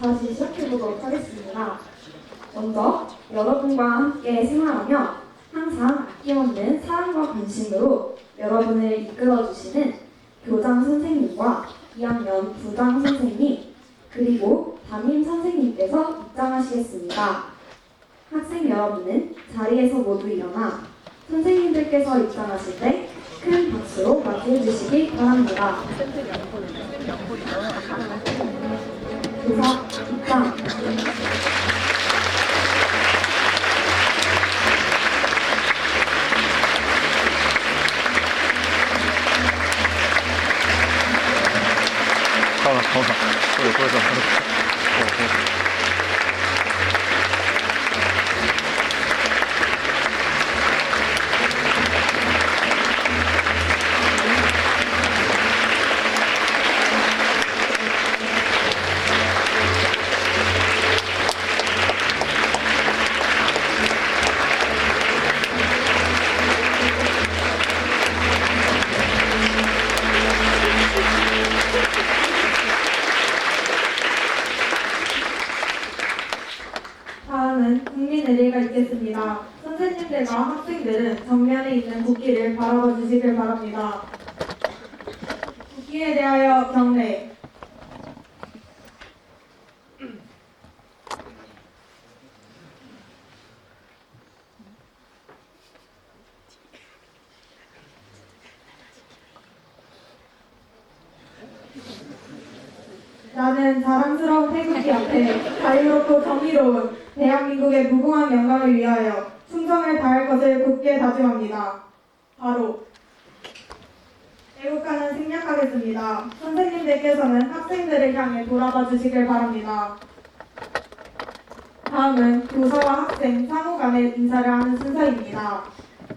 다시 시작해보도록 하겠습니다. 먼저 여러분과 함께 생활하며 항상 아낌없는 사랑과 관심으로 여러분을 이끌어주시는 교장 선생님과 2학년 부장 선생님 그리고 담임 선생님께서 입장하시겠습니다. 학생 여러분은 자리에서 모두 일어나 선생님들께서 입장하실 때 큰 박수로 맞이해주시기 바랍니다. 교사 입장. 다음은 국민의례가 있겠습니다. 선생님들과 학생들은 정면에 있는 국기를 바라봐 주시길 바랍니다. 국기에 대하여 경례. 나는 자랑스러운 태극기 앞에 자유롭고 정의로운 대한민국의 무궁한 영광을 위하여 충성을 다할 것을 굳게 다짐합니다. 바로 애국가는 생략하겠습니다. 선생님들께서는 학생들을 향해 돌아봐 주시길 바랍니다. 다음은 교사와 학생 상호 간의 인사를 하는 순서입니다.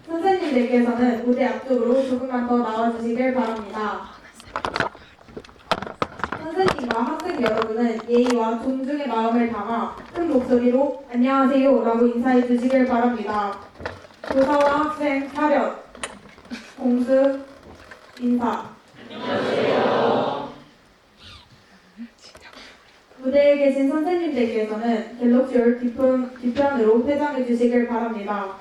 선생님들께서는 무대 앞쪽으로 조금만 더 나와 주시길 바랍니다. 선생님과 학생 여러분은 예의와 존중의 마음을 담아 큰 목소리로 안녕하세요 라고 인사해 주시길 바랍니다. 교사와 학생 차렷, 공수, 인사. 안녕하세요. 무대에 계신 선생님들께서는 갤럭시 올 뒤편으로 회장해 주시길 바랍니다.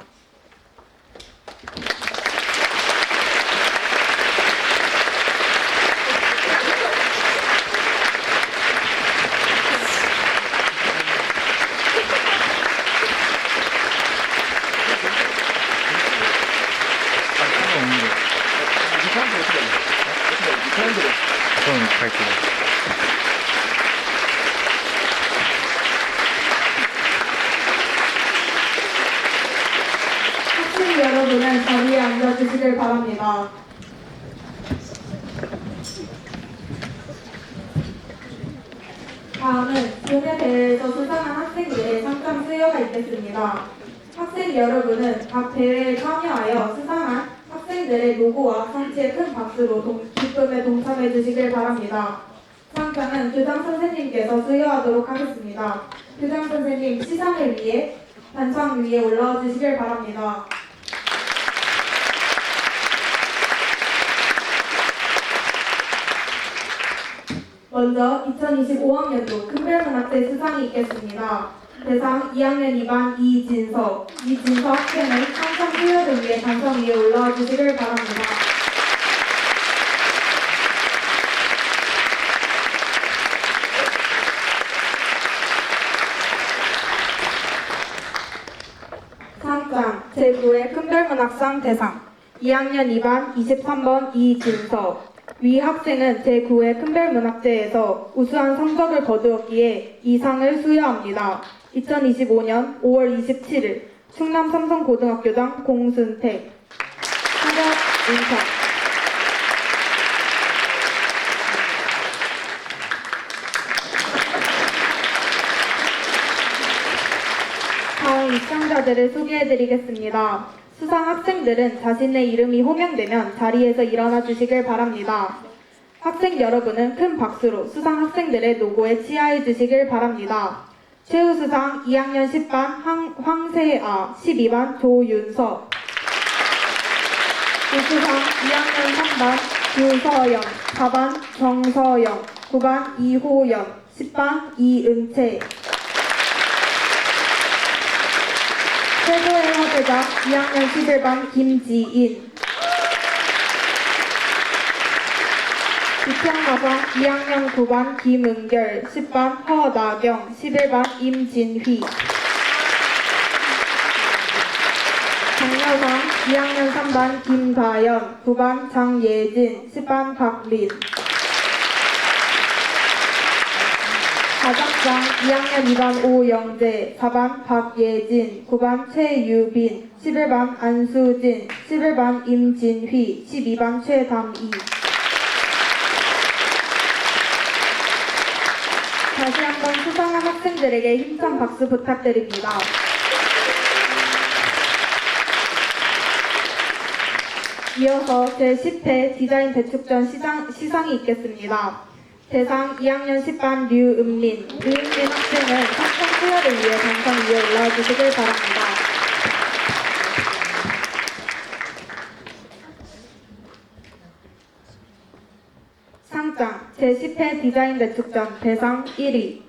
저는 갈게요. 학생 여러분은 자리에 앉아주시길 바랍니다. 다음은 교내 대회에서 수상한 학생들의 상장 수여가 있겠습니다. 학생 여러분은 각 대회에 참여하여 수상한 학생들의 로고와 성취에 큰 박수로 기쁨에 동참해 주시길 바랍니다. 상장은 교장 선생님께서 수여하도록 하겠습니다. 교장 선생님 시상을 위해 단상 위에 올라와 주시길 바랍니다. 먼저 2025학년도 큰별문학제 수상이 있겠습니다. 대상 2학년 2반 이진서 학생의 상장 수여를 위해 단상 위에 올라와 주시길 바랍니다. 상장 제9회 큰별문학상 대상 2학년 2반 23번 이진서 위 학생은 제9회 큰별문학제에서 우수한 성적을 거두었기에 이 상을 수여합니다. 2025년 5월 27일 충남 삼성고등학교장 공순택 차렷 인사. 다음 입상자들을 소개해드리겠습니다. 수상 학생들은 자신의 이름이 호명되면 자리에서 일어나 주시길 바랍니다. 학생 여러분은 큰 박수로 수상 학생들의 로고에 치하해 주시길 바랍니다. 최우수상 2학년 10반 황세아, 12반 조윤서. 우수상 2학년 3반 유서영, 4반 정서영, 9반 이호연, 10반 이은채. 최고의 화제자 2학년 11반 김지인. 부평가성 2학년 9반 김은결, 10반 허나경, 11반 임진휘. 장려상 2학년 3반 김다연, 9반 장예진, 10반 박린. 가장상 2학년 2반 오영재, 4반 박예진, 9반 최유빈, 11반 안수진, 11반 임진휘, 12반 최담이. 다시 한번 수상한 학생들에게 힘찬 박수 부탁드립니다. 이어서 제10회 디자인 대축전 시상이 있겠습니다. 대상 2학년 10반 류은민 학생은 학생 수여를 위해 당선 위에 올라와 주시길 바랍니다. 상장 제10회 디자인 대축전 대상 1위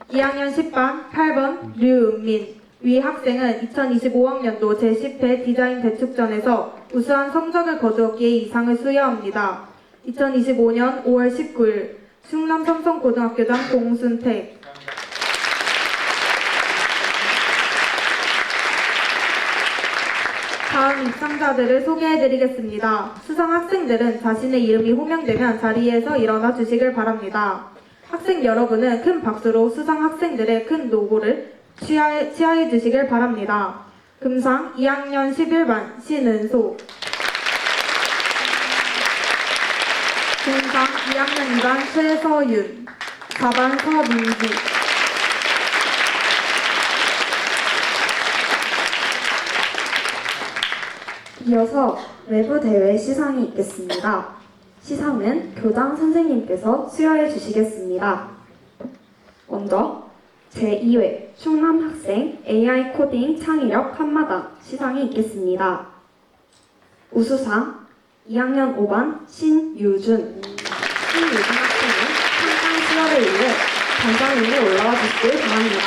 2학년 10반 8번 류은민 위 학생은 2025학년도 제10회 디자인 대축전에서 우수한 성적을 거두었기에 이 상을 수여합니다. 2025년 5월 19일 충남 삼성고등학교장 공순택. 다음 입상자들을 소개해드리겠습니다. 수상 학생들은 자신의 이름이 호명되면 자리에서 일어나 주시길 바랍니다. 학생 여러분은 큰 박수로 수상 학생들의 큰 노고를 취하해 주시길 바랍니다. 금상 2학년 11반 신은소, 금상 2학년 2반 최서윤, 4반 서민기. 이어서 외부 대회 시상이 있겠습니다. 시상은 교장 선생님께서 수여해 주시겠습니다. 먼저 제2회 충남 학생 AI 코딩 창의력 한마당 시상이 있겠습니다. 우수상 2학년 5반 신유준 학생은 상장 수여를 위해 단장위에 올라와 주시길 바랍니다.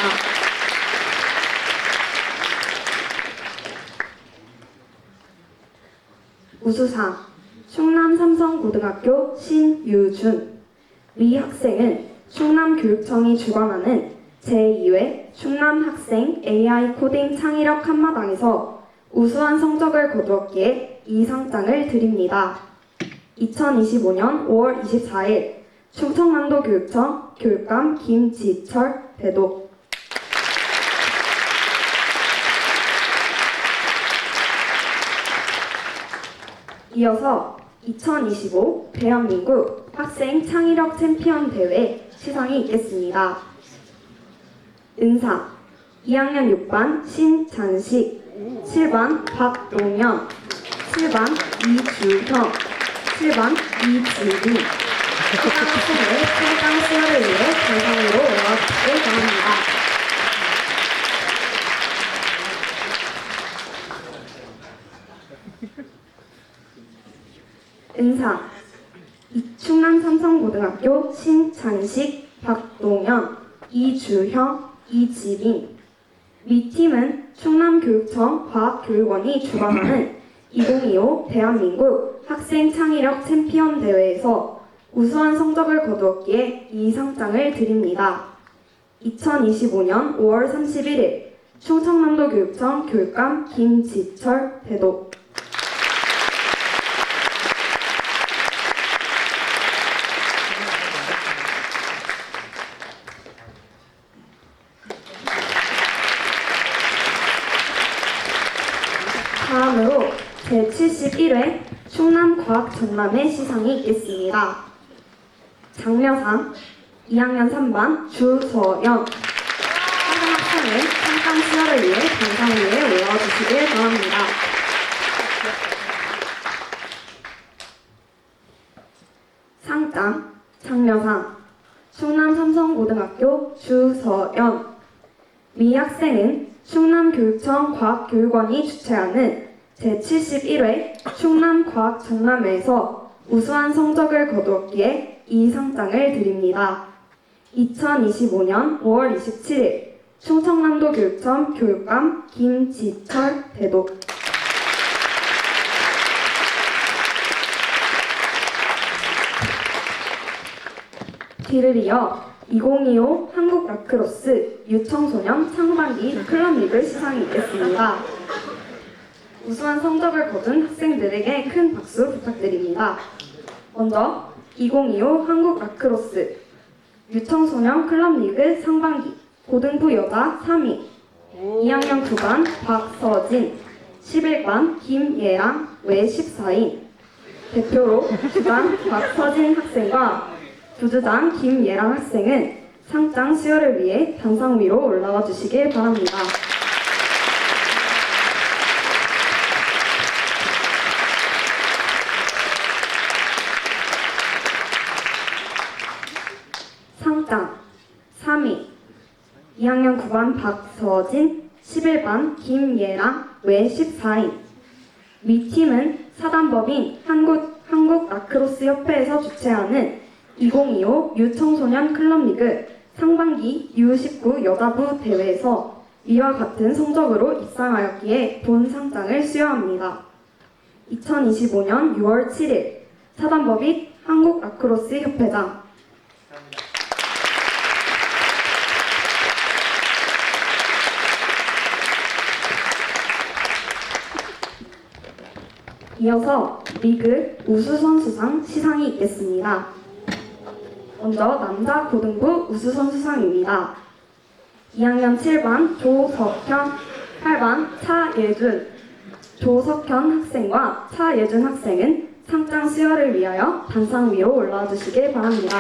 우수상 충남 삼성고등학교 신유준 위 학생은 충남교육청이 주관하는 제2회 충남학생 AI 코딩 창의력 한마당에서 우수한 성적을 거두었기에 이 상장을 드립니다. 2025년 5월 24일 충청남도 교육청 교육감 김지철 대독. 이어서 2025 대한민국 학생 창의력 챔피언 대회 시상이 있겠습니다. 은상 2학년 6반 신찬식, 7반 박동현, 7반 이주형, 7반 이지민 수상 학생의 상장 수여를 위해 대상으로 올라와 주시길 바랍니다. 은상 충남 삼성고등학교 신찬식, 박동현, 이주형, 이지민 위 팀은 충남교육청 과학교육원이 주관하는 2025 대한민국 학생 창의력 챔피언 대회에서 우수한 성적을 거두었기에 이 상장을 드립니다. 2025년 5월 31일 충청남도 교육청 교육감 김지철 대독. 다음으로 제71회 충남과학전람회 시상이 있겠습니다. 장려상 2학년 3반 주서연 학생의 상장 수여를 위해 단상위에 올라와 주시길 바랍니다. 상장 장려상 충남 삼성고등학교 주서연 위 학생은 충남교육청 과학교육원이 주최하는 제71회 충남과학전람회에서 우수한 성적을 거두었기에 이 상장을 드립니다. 2025년 5월 27일 충청남도 교육청 교육감 김지철 대독. 뒤를 이어 2025 한국 라크로스 유청소년 상반기 클럽리그 시상이 있겠습니다. 우수한 성적을 거둔 학생들에게 큰 박수 부탁드립니다. 먼저 2025 한국 라크로스 유청소년 클럽리그 상반기 고등부 여자 3위 2학년 9반 박서진 11반 김예랑 외 14인 대표로 주장 박서진 학생과 부주장 김예랑 학생은 상장 수여를 위해 단상 위로 올라와 주시길 바랍니다. 상장 3위 2학년 9반 박서진 11반 김예랑 외 14인 위 팀은 사단법인 한국 라크로스 협회에서 주최하는 2025 유청소년 클럽리그 상반기 U19 여자부 대회에서 위와 같은 성적으로 입상하였기에 본 상장을 수여합니다. 2025년 6월 7일 사단법인 한국 라크로스 협회장 이어서 리그 우수선수상 시상이 있겠습니다. 먼저 남자 고등부 우수선수상입니다. 2학년 7반 조석현, 8반 차예준, 조석현 학생과 차예준 학생은 상장 수여를 위하여 단상 위로 올라와 주시길 바랍니다.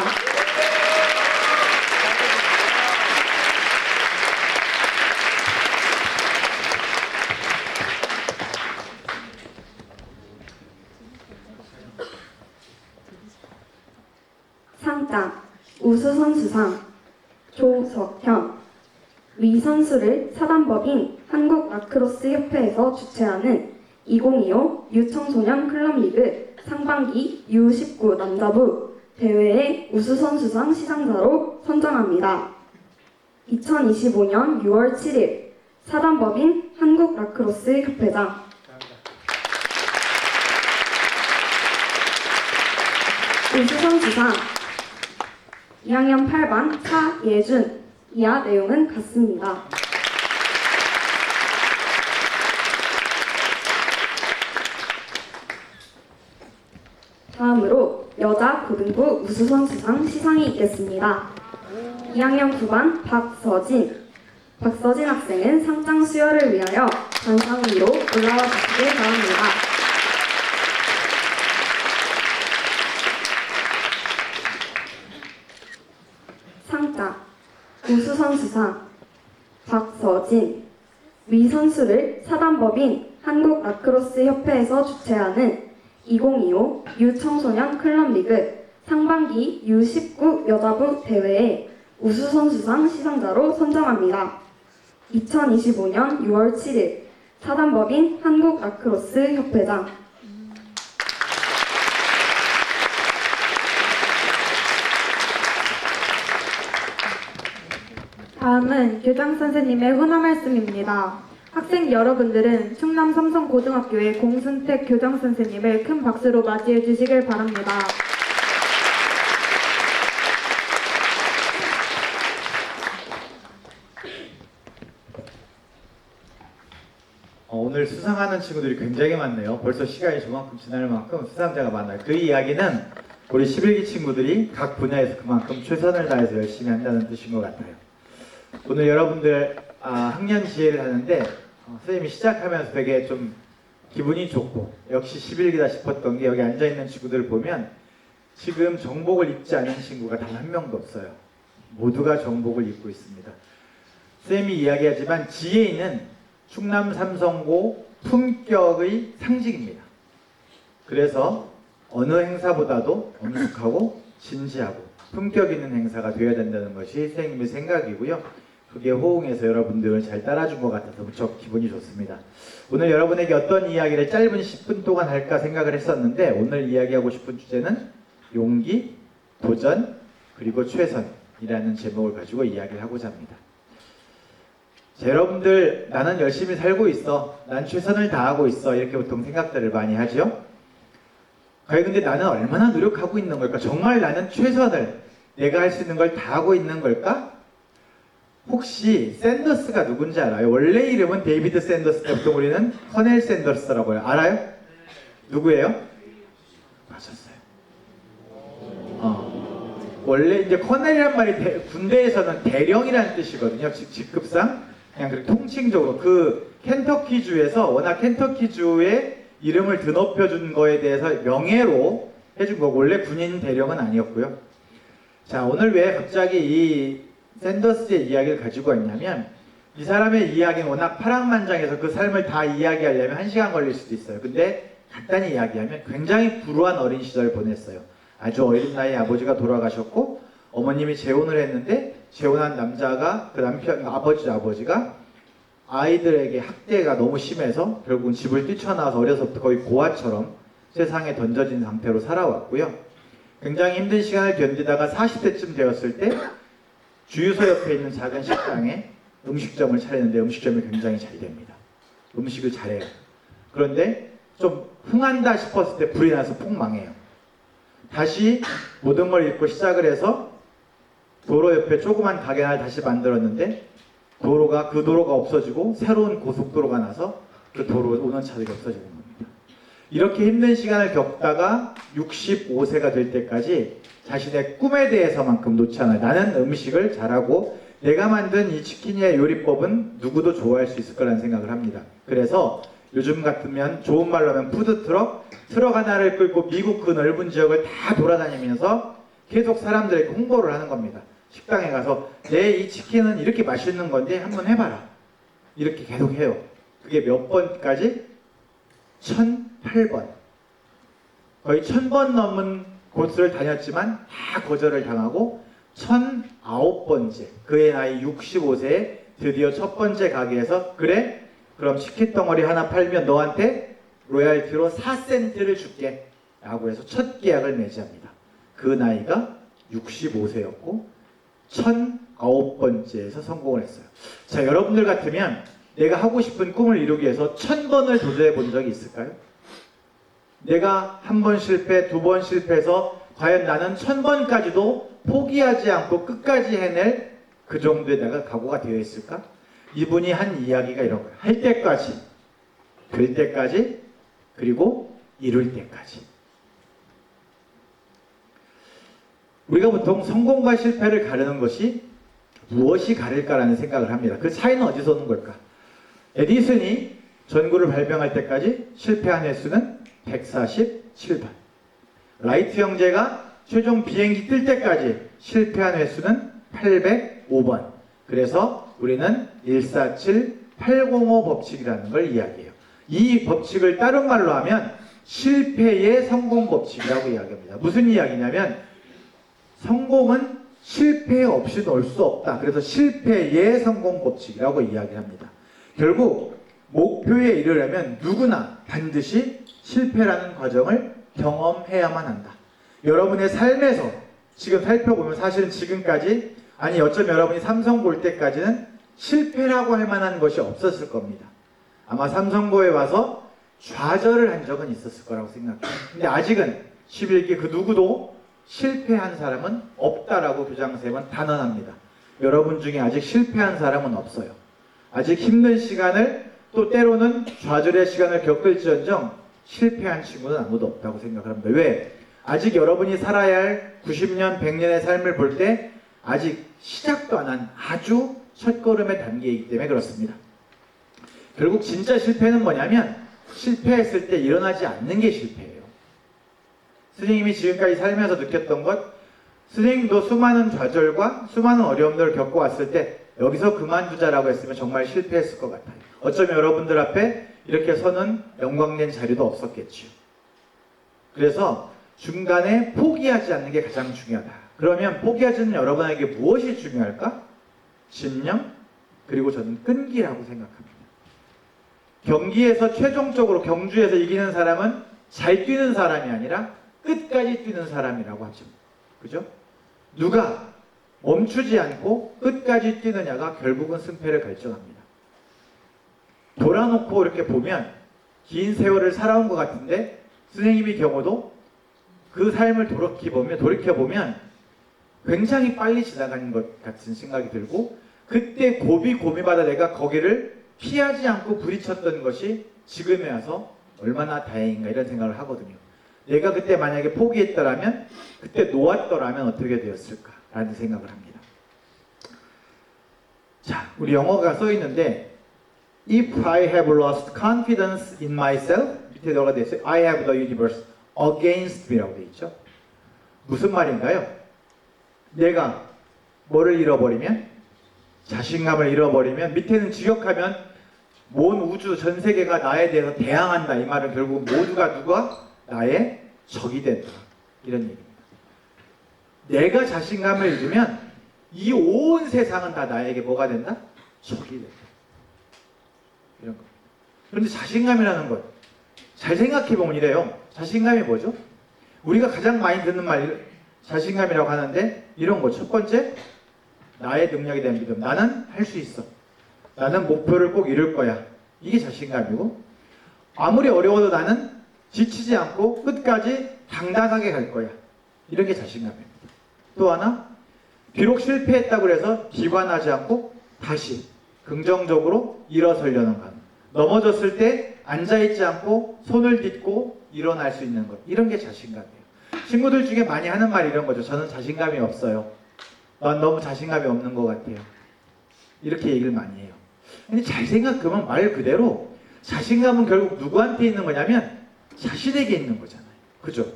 상장 우수선수상 조석현 위 선수를 사단법인 한국 라크로스 협회에서 주최하는 2025 유청소년 클럽리그 상반기 U19 남자부 대회의 우수선수상 시상자로 선정합니다. 2025년 6월 7일 사단법인 한국 라크로스 협회장 우수선수상 2학년 8반 차예준 이하 내용은 같습니다. 다음으로 여자 고등부 우수선수상 시상이 있겠습니다. 2학년 9반 박서진 학생은 상장 수여를 위하여 단상 위로 올라와 주시길 바랍니다. 상장 우수선수상 박서진 위 선수를 사단법인 한국 라크로스 협회에서 주최하는 2025 유청소년 클럽리그 상반기 U19 여자부 대회의 우수선수상 시상자로 선정합니다. 2025년 6월 7일 사단법인 한국 라크로스 협회장 다음은 교장 선생님의 훈화 말씀입니다. 학생 여러분들은 충남 삼성고등학교의 공순택 교장 선생님을 큰 박수로 맞이해 주시길 바랍니다. 오늘 수상하는 친구들이 굉장히 많네요. 벌써 시간이 저만큼 지날 만큼 수상자가 많아요. 그 이야기는 우리 11기 친구들이 각 분야에서 그만큼 최선을 다해서 열심히 한다는 뜻인 것 같아요. 오늘 여러분들 학년 지혜를 하는데 선생님이 시작하면서 되게 좀 기분이 좋고 역시 11기다 싶었던 게 여기 앉아있는 친구들을 보면 지금 정복을 입지 않은 친구가 단 한 명도 없어요. 모두가 정복을 입고 있습니다. 선생님이 이야기하지만 지혜인은 충남 삼성고 품격의 상징입니다. 그래서 어느 행사보다도 엄숙하고 진지하고 품격 있는 행사가 되어야 된다는 것이 선생님의 생각이고요. 그게 호응해서 여러분들을 잘 따라준 것 같아서 무척 기분이 좋습니다. 오늘 여러분에게 어떤 이야기를 짧은 10분 동안 할까 생각을 했었는데 오늘 이야기하고 싶은 주제는 용기, 도전, 그리고 최선이라는 제목을 가지고 이야기를 하고자 합니다. 자, 여러분들 나는 열심히 살고 있어, 난 최선을 다하고 있어, 이렇게 보통 생각들을 많이 하죠. 과연 근데 나는 얼마나 노력하고 있는 걸까? 정말 나는 최선을, 내가 할 수 있는 걸 다 하고 있는 걸까? 혹시 샌더스가 누군지 알아요? 원래 이름은 데이비드 샌더스인데 보통 우리는 커넬 샌더스라고 해요. 알아요? 누구예요? 맞았어요. 원래 이제 커넬이란 말이 군대에서는 대령이라는 뜻이거든요. 직급상 그냥 그렇게 통칭적으로 그 켄터키주에서 워낙 켄터키주의 이름을 드높여준 거에 대해서 명예로 해준 거고 원래 군인 대령은 아니었고요. 자, 오늘 왜 갑자기 이 샌더스의 이야기를 가지고 왔냐면 이 사람의 이야기는 워낙 파란만장해서 그 삶을 다 이야기하려면 1시간 걸릴 수도 있어요. 근데 간단히 이야기하면 굉장히 불우한 어린 시절을 보냈어요. 아주 어린 나이에 아버지가 돌아가셨고 어머님이 재혼을 했는데 재혼한 남자가 그 남편 아버지가 아이들에게 학대가 너무 심해서 결국은 집을 뛰쳐나와서 어려서부터 거의 고아처럼 세상에 던져진 상태로 살아왔고요. 굉장히 힘든 시간을 견디다가 40대쯤 되었을 때 주유소 옆에 있는 작은 식당에 음식점을 차리는데 음식점이 굉장히 잘 됩니다. 음식을 잘해요. 그런데 좀 흥한다 싶었을 때 불이 나서 폭 망해요. 다시 모든 걸 잃고 시작을 해서 도로 옆에 조그만 가게 하나 다시 만들었는데 그 도로가 없어지고 새로운 고속도로가 나서 그 도로 오는 차들이 없어지는 겁니다. 이렇게 힘든 시간을 겪다가 65세가 될 때까지 자신의 꿈에 대해서만큼 놓지 않아요. 나는 음식을 잘하고 내가 만든 이 치킨의 요리법은 누구도 좋아할 수 있을 거라는 생각을 합니다. 그래서 요즘 같으면 좋은 말로 하면 푸드트럭, 트럭 하나를 끌고 미국 그 넓은 지역을 다 돌아다니면서 계속 사람들에게 홍보를 하는 겁니다. 식당에 가서 내 이 치킨은 이렇게 맛있는 건데 한번 해봐라. 이렇게 계속 해요. 그게 몇 번까지? 1008번. 거의 1000번 넘은 곳을 다녔지만 다 거절을 당하고 1009번째, 그의 나이 65세에 드디어 첫 번째 가게에서 그래? 그럼 치킨 덩어리 하나 팔면 너한테 로얄티로 4센트를 줄게 라고 해서 첫 계약을 맺습니다. 그 나이가 65세였고 1009번째에서 성공을 했어요. 자, 여러분들 같으면 내가 하고 싶은 꿈을 이루기 위해서 1000번을 도전해 본 적이 있을까요? 내가 한 번 실패, 2번 실패해서 과연 나는 1000번까지도 포기하지 않고 끝까지 해낼 그 정도의 내가 각오가 되어 있을까? 이분이 한 이야기가 이런 거예요. 할 때까지, 될 때까지, 그리고 이룰 때까지. 우리가 보통 성공과 실패를 가르는 것이 무엇이 가릴까라는 생각을 합니다. 그 차이는 어디서 오는 걸까? 에디슨이 전구를 발명할 때까지 실패한 횟수는 147번. 라이트 형제가 최종 비행기 뜰 때까지 실패한 횟수는 805번. 그래서 우리는 147805 법칙이라는 걸 이야기해요. 이 법칙을 다른 말로 하면 실패의 성공 법칙이라고 이야기합니다. 무슨 이야기냐면 성공은 실패 없이는 올 수 없다. 그래서 실패의 성공 법칙이라고 이야기합니다. 결국 목표에 이르려면 누구나 반드시 실패라는 과정을 경험해야만 한다. 여러분의 삶에서 지금 살펴보면 사실은 지금까지 아니 어쩌면 여러분이 삼성 볼 때까지는 실패라고 할 만한 것이 없었을 겁니다. 아마 삼성고에 와서 좌절을 한 적은 있었을 거라고 생각해요. 근데 아직은 11기 그 누구도 실패한 사람은 없다라고 교장선생님은 단언합니다. 여러분 중에 아직 실패한 사람은 없어요. 아직 힘든 시간을 또 때로는 좌절의 시간을 겪을지언정 실패한 친구는 아무도 없다고 생각을 합니다. 왜? 아직 여러분이 살아야 할 90년, 100년의 삶을 볼 때 아직 시작도 안 한 아주 첫걸음의 단계이기 때문에 그렇습니다. 결국 진짜 실패는 뭐냐면 실패했을 때 일어나지 않는 게 실패예요. 스님이 지금까지 살면서 느꼈던 것, 스님도 수많은 좌절과 수많은 어려움들을 겪어왔을 때 여기서 그만두자라고 했으면 정말 실패했을 것 같아요. 어쩌면 여러분들 앞에 이렇게 서는 영광된 자리도 없었겠지요. 그래서 중간에 포기하지 않는 게 가장 중요하다. 그러면 포기하지 않는 여러분에게 무엇이 중요할까? 집념, 그리고 저는 끈기라고 생각합니다. 경기에서 최종적으로 경주에서 이기는 사람은 잘 뛰는 사람이 아니라 끝까지 뛰는 사람이라고 하죠. 그죠? 누가 멈추지 않고 끝까지 뛰느냐가 결국은 승패를 결정합니다. 돌아놓고 이렇게 보면 긴 세월을 살아온 것 같은데 선생님의 경우도 그 삶을 돌이켜보면 굉장히 빨리 지나가는 것 같은 생각이 들고, 그때 고비고비마다 내가 거기를 피하지 않고 부딪혔던 것이 지금에 와서 얼마나 다행인가 이런 생각을 하거든요. 내가 그때 만약에 포기했더라면, 그때 놓았더라면 어떻게 되었을까 라는 생각을 합니다. 자, 우리 영어가 써 있는데 If I have lost confidence in myself, 밑에 들어가 되어 있어요. I have the universe against me라고 되어 있죠. 무슨 말인가요? 내가 뭐를 잃어버리면, 자신감을 잃어버리면, 밑에는 직역하면 온 우주 전 세계가 나에 대해서 대항한다. 이 말은 결국 모두가 누가 나의 적이 된다, 이런 얘기입니다. 내가 자신감을 잃으면 이 온 세상은 다 나에게 뭐가 된다? 적이 된다. 이런 거. 그런데 자신감이라는 것, 잘 생각해보면 이래요. 자신감이 뭐죠? 우리가 가장 많이 듣는 말, 자신감이라고 하는데 이런 거. 첫 번째, 나의 능력에 대한 믿음. 나는 할 수 있어. 나는 목표를 꼭 이룰 거야. 이게 자신감이고, 아무리 어려워도 나는 지치지 않고 끝까지 당당하게 갈 거야. 이런 게 자신감입니다. 또 하나, 비록 실패했다고 해서 비관하지 않고 다시 긍정적으로 일어서려는 것. 넘어졌을 때 앉아있지 않고 손을 딛고 일어날 수 있는 것. 이런 게 자신감이에요. 친구들 중에 많이 하는 말이 이런 거죠. 저는 자신감이 없어요. 난 너무 자신감이 없는 것 같아요. 이렇게 얘기를 많이 해요. 근데 잘 생각하면 말 그대로 자신감은 결국 누구한테 있는 거냐면 자신에게 있는 거잖아요. 그죠?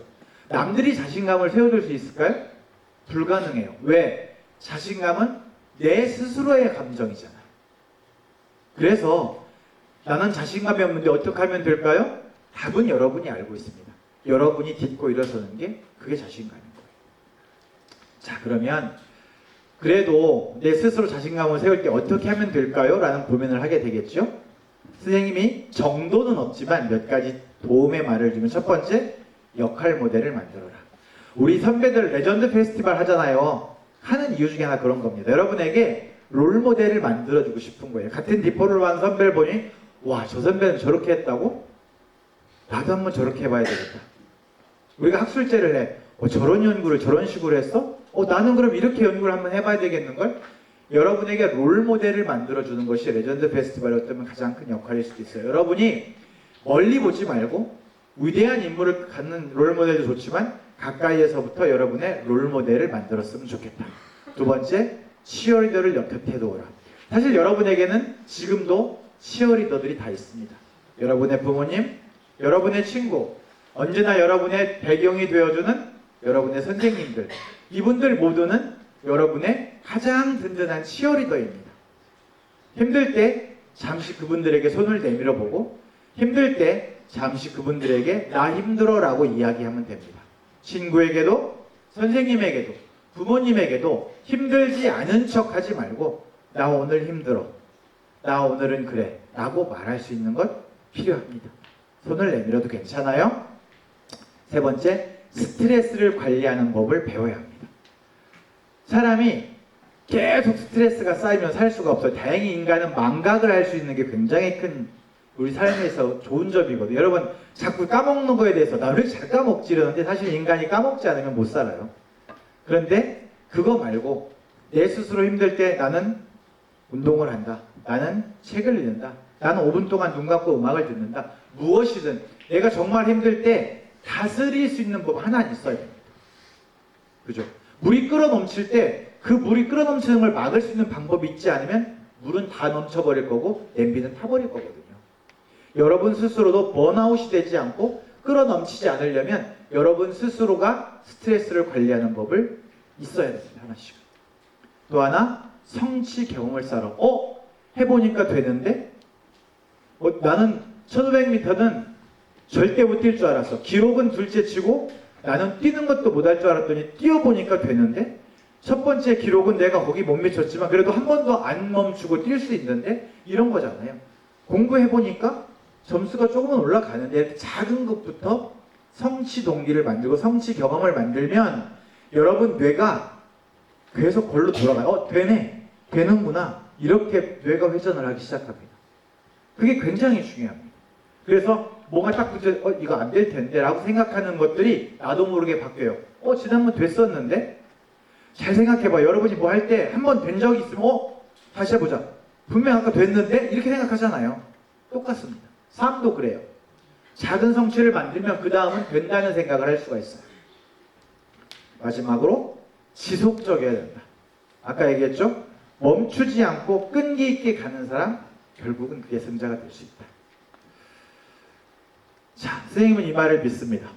남들이 자신감을 세워줄 수 있을까요? 불가능해요. 왜? 자신감은 내 스스로의 감정이잖아요. 그래서 나는 자신감이 없는데 어떻게 하면 될까요? 답은 여러분이 알고 있습니다. 여러분이 딛고 일어서는 게 그게 자신감인 거예요. 자, 그러면 그래도 내 스스로 자신감을 세울 때 어떻게 하면 될까요? 라는 고민을 하게 되겠죠? 선생님이 정도는 없지만 몇 가지 도움의 말을 주면, 첫 번째, 역할 모델을 만들어라. 우리 선배들 레전드 페스티벌 하잖아요. 하는 이유 중에 하나 그런 겁니다. 여러분에게 롤 모델을 만들어주고 싶은 거예요. 같은 디포를 한 선배를 보니 와, 저 선배는 저렇게 했다고? 나도 한번 저렇게 해봐야 되겠다. 우리가 학술제를 해. 저런 연구를 저런 식으로 했어? 나는 그럼 이렇게 연구를 한번 해봐야 되겠는걸? 여러분에게 롤 모델을 만들어주는 것이 레전드 페스티벌의 어쩌면 가장 큰 역할일 수도 있어요. 여러분이 멀리 보지 말고 위대한 인물을 갖는 롤 모델도 좋지만 가까이에서부터 여러분의 롤 모델을 만들었으면 좋겠다. 두 번째, 치어리더를 곁에 두어라. 사실 여러분에게는 지금도 치어리더들이 다 있습니다. 여러분의 부모님, 여러분의 친구, 언제나 여러분의 배경이 되어주는 여러분의 선생님들, 이분들 모두는 여러분의 가장 든든한 치어리더입니다. 힘들 때 잠시 그분들에게 손을 내밀어 보고, 힘들 때 잠시 그분들에게 나 힘들어 라고 이야기하면 됩니다. 친구에게도 선생님에게도 부모님에게도 힘들지 않은 척 하지 말고 나 오늘 힘들어, 나 오늘은 그래 라고 말할 수 있는 것 필요합니다. 손을 내밀어도 괜찮아요. 세 번째, 스트레스를 관리하는 법을 배워야 합니다. 사람이 계속 스트레스가 쌓이면 살 수가 없어요. 다행히 인간은 망각을 할 수 있는 게 굉장히 큰 우리 삶에서 좋은 점이거든요. 여러분, 자꾸 까먹는 거에 대해서 나 왜 잘 까먹지 이러는데 사실 인간이 까먹지 않으면 못 살아요. 그런데 그거 말고 내 스스로 힘들 때 나는 운동을 한다. 나는 책을 읽는다. 나는 5분 동안 눈 감고 음악을 듣는다. 무엇이든 내가 정말 힘들 때 다스릴 수 있는 법 하나 있어야 됩니다. 그죠? 물이 끓어 넘칠 때 그 물이 끓어 넘치는 걸 막을 수 있는 방법이 있지 않으면 물은 다 넘쳐버릴 거고 냄비는 타버릴 거거든요. 여러분 스스로도 번아웃이 되지 않고 끓어 넘치지 않으려면 여러분 스스로가 스트레스를 관리하는 법을 있어야 됩니다. 하나씩. 또 하나, 성취 경험을 쌓아. 해보니까 되는데? 나는 1500m는 절대 못 뛸 줄 알았어. 기록은 둘째 치고 나는 뛰는 것도 못 할 줄 알았더니 뛰어보니까 되는데? 첫 번째 기록은 내가 거기 못 미쳤지만 그래도 한 번도 안 멈추고 뛸 수 있는데? 이런 거잖아요. 공부해보니까 점수가 조금은 올라가는데 이렇게 작은 것부터 성취 동기를 만들고 성취 경험을 만들면 여러분 뇌가 계속 걸로 돌아가요. 되네, 되는구나, 이렇게 뇌가 회전을 하기 시작합니다. 그게 굉장히 중요합니다. 그래서 뭐가 딱 붙여, 이거 안 될 텐데 라고 생각하는 것들이 나도 모르게 바뀌어요. 지난번 됐었는데? 잘 생각해봐. 여러분이 뭐 할 때 한 번 된 적이 있으면 다시 해보자. 분명 아까 됐는데? 이렇게 생각하잖아요. 똑같습니다. 삶도 그래요. 작은 성취를 만들면 그 다음은 된다는 생각을 할 수가 있어요. 마지막으로 지속적이어야 된다. 아까 얘기했죠? 멈추지 않고 끈기 있게 가는 사람, 결국은 그게 승자가 될 수 있다. 자, 선생님은 이 말을 믿습니다.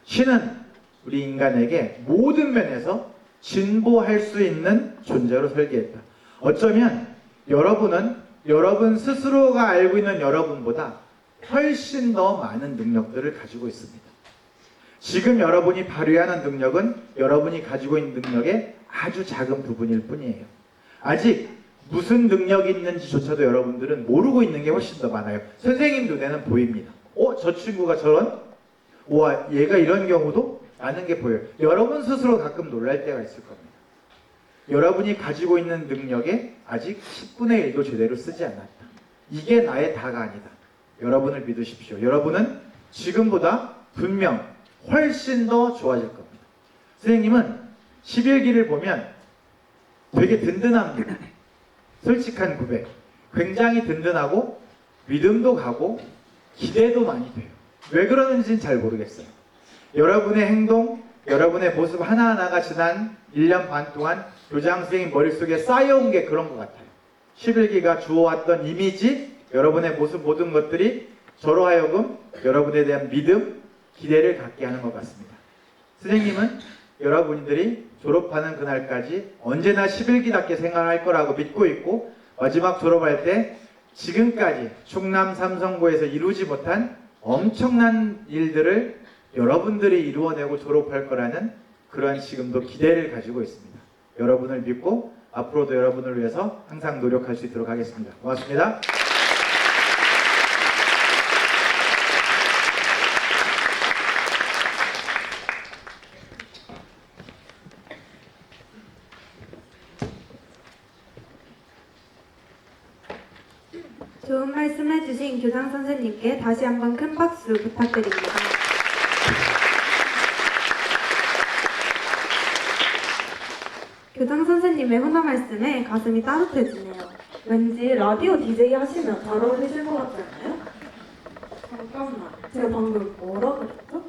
신은 우리 인간에게 모든 면에서 진보할 수 있는 존재로 설계했다. 어쩌면 여러분은 여러분 스스로가 알고 있는 여러분보다 훨씬 더 많은 능력들을 가지고 있습니다. 지금 여러분이 발휘하는 능력은 여러분이 가지고 있는 능력의 아주 작은 부분일 뿐이에요. 아직 무슨 능력이 있는지조차도 여러분들은 모르고 있는 게 훨씬 더 많아요. 선생님 눈에는 보입니다. 저 친구가 저런? 와, 얘가 이런 경우도? 라는 게 보여요. 여러분 스스로 가끔 놀랄 때가 있을 겁니다. 여러분이 가지고 있는 능력에 아직 10분의 1도 제대로 쓰지 않았다. 이게 나의 다가 아니다. 여러분을 믿으십시오. 여러분은 지금보다 분명 훨씬 더 좋아질 겁니다. 선생님은 11기를 보면 되게 든든합니다. 솔직한 고백. 굉장히 든든하고 믿음도 가고 기대도 많이 돼요. 왜 그러는지는 잘 모르겠어요. 여러분의 행동, 여러분의 모습 하나하나가 지난 1년 반 동안 교장 선생님 머릿속에 쌓여온 게 그런 것 같아요. 11기가 주어왔던 이미지, 여러분의 모습 모든 것들이 저로 하여금 여러분에 대한 믿음, 기대를 갖게 하는 것 같습니다. 선생님은 여러분들이 졸업하는 그날까지 언제나 11기답게 생활할 거라고 믿고 있고, 마지막 졸업할 때 지금까지 충남 삼성고에서 이루지 못한 엄청난 일들을 여러분들이 이루어내고 졸업할 거라는 그런 지금도 기대를 가지고 있습니다. 여러분을 믿고 앞으로도 여러분을 위해서 항상 노력할 수 있도록 하겠습니다. 고맙습니다. 좋은 말씀 해주신 교장 선생님께 다시 한번 큰 박수 부탁드립니다. 교장 선생님의 훈화 말씀에 가슴이 따뜻해지네요. 왠지 라디오 DJ 하시면 잘 어울리실 것 같지 않아요? 잠깐만, 제가 방금 뭐라 그랬죠?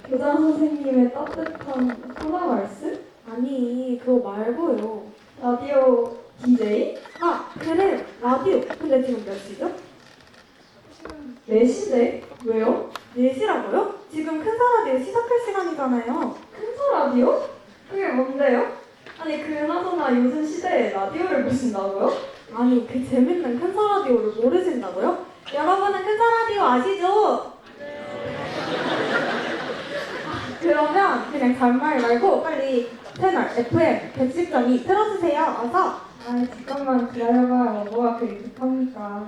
교장 선생님의 따뜻한 훈화 말씀? 아니, 그거 말고요. 라디오 DJ? 그래, 라디오. 근데 지금 몇 시죠? 4시대? 왜요? 4시라고요? 지금 큰사라디오 시작할 시간이잖아요. 큰사라디오? 그게 뭔데요? 아니 그나저나 요즘 시대에 라디오를 보신다고요? 아니, 그 재밌는 큰사라디오를 모르신다고요? 여러분은 큰사라디오 아시죠? 그러면 그냥 잔말 말고 빨리 채널 FM 110.2 틀어주세요. 어서. 잠깐만 기다려봐요. 뭐가 그리 급합니까?